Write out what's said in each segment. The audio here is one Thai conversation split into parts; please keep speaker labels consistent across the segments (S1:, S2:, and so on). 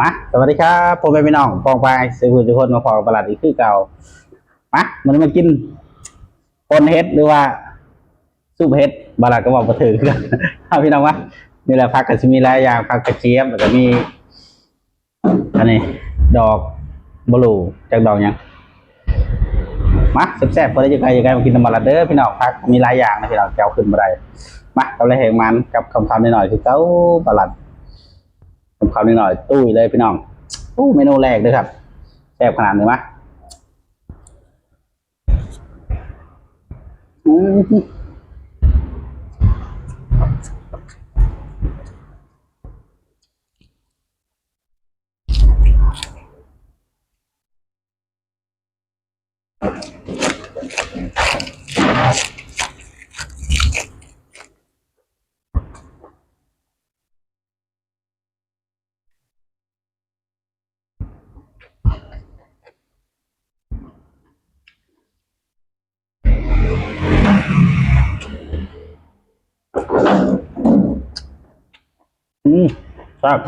S1: มาสวัสดีครับผมเป็นพี่น้องปองไปสื่อทุกคนมาพอประหลัดอีกคือเก่ามามันมากินปนเฮ็ดหรือว่าซุปเฮ็ดบาลัดก็บอกมาถือกันเอาพี่น้องวะนี่แหละผักกระชิมีหลายอย่างผักกระเจี๊ยบแล้วก็มีอันนี้ดอกบลูจากดอกยังมาแซ่บๆพอได้ยังไงมากินน้ำบาลัดเด้อพี่น้องผักมีหลายอย่างนะพี่น้องแก้วขึ้นมาได้มากับอะไรแหงมันกับคำนิดหน่อยคือเก้าบาลัดคำนิดหน่อยตุ้ยเลยพี่น้องเมนูแรกด้วยครับแซ่บขนาดนี้มั้ยครับ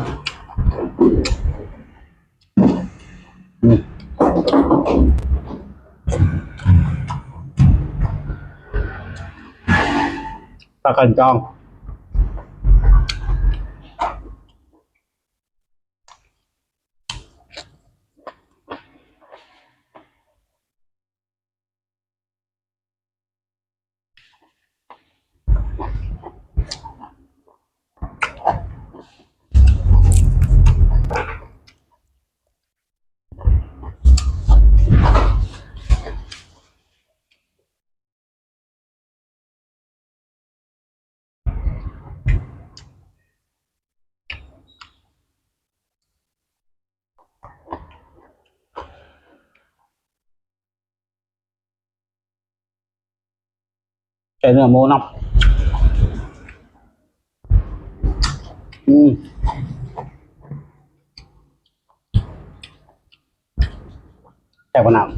S1: ปลากันจองใช้เนื้อหมูเนาะแต่ขนาด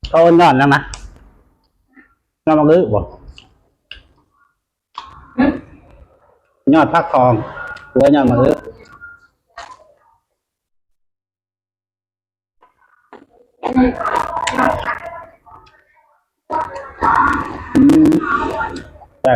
S1: เขาอ่อนแล้วนะยอดมะลือบ่ยอดพักทองหรือยอดมะลือแต่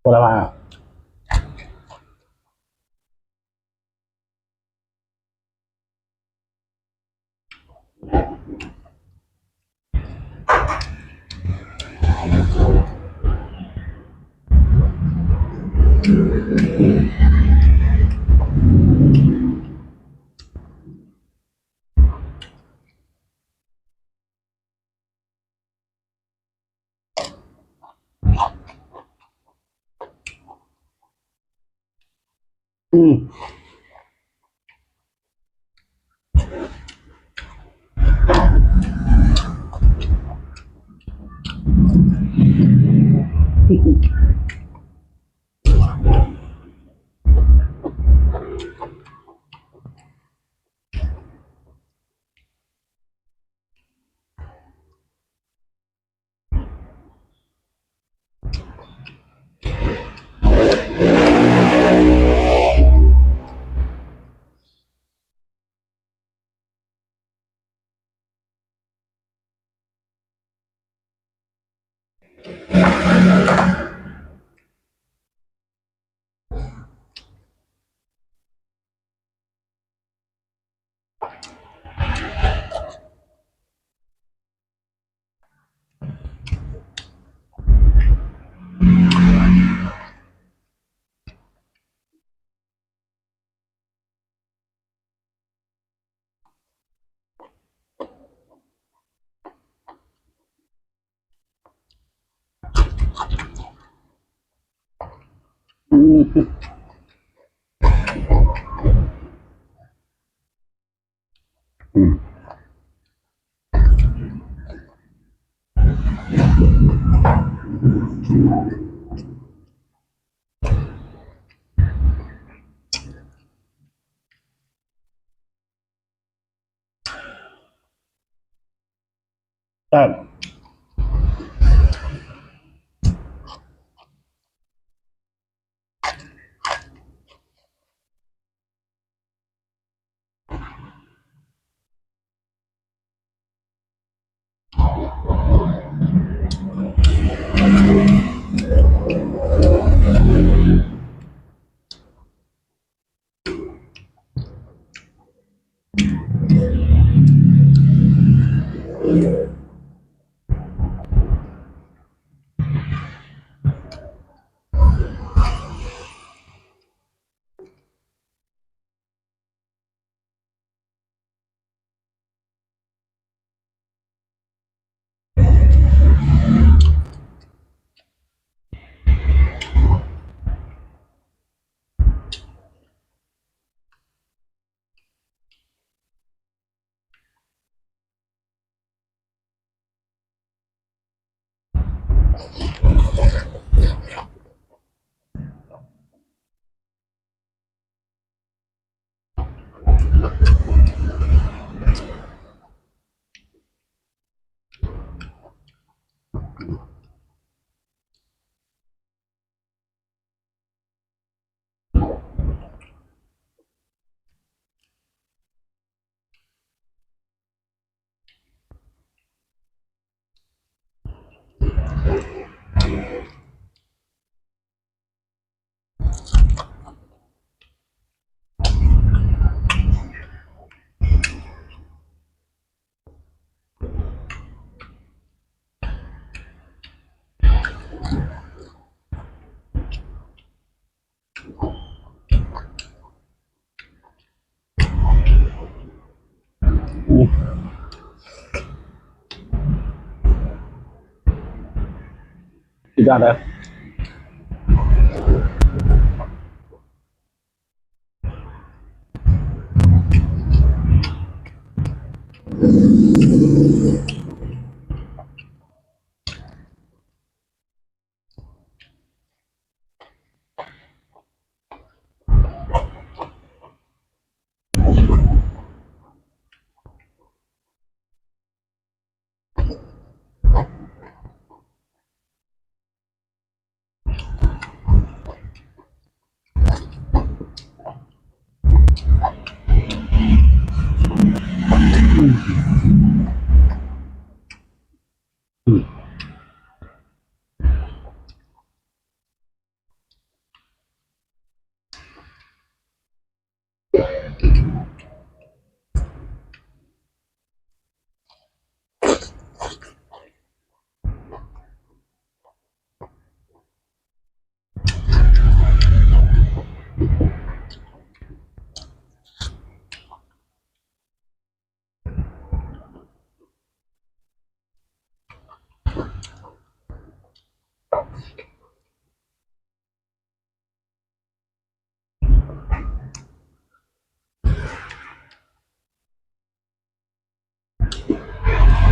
S1: ผลไม้ อืมอืมแต่สุดยอดเลย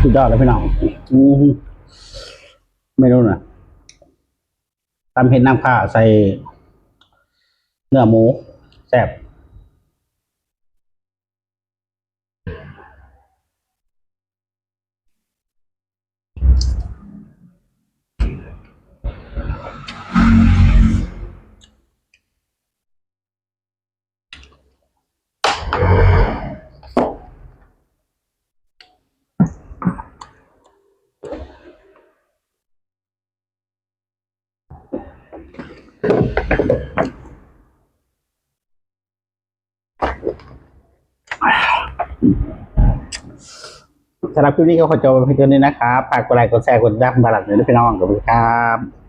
S1: สุดยอดเลยพี่น้องอืมไม่รู้นะตำเห็ดนางฟ้าใส่เนื้อหมูแซ่บสำหรับคลิปนี้ก็ขอจบไปเพียงเท่านี้นะครับฝากกดไลค์กดแชร์กดติดตามบาลัดเลยด้วยพี่น้องขอบคุณครับ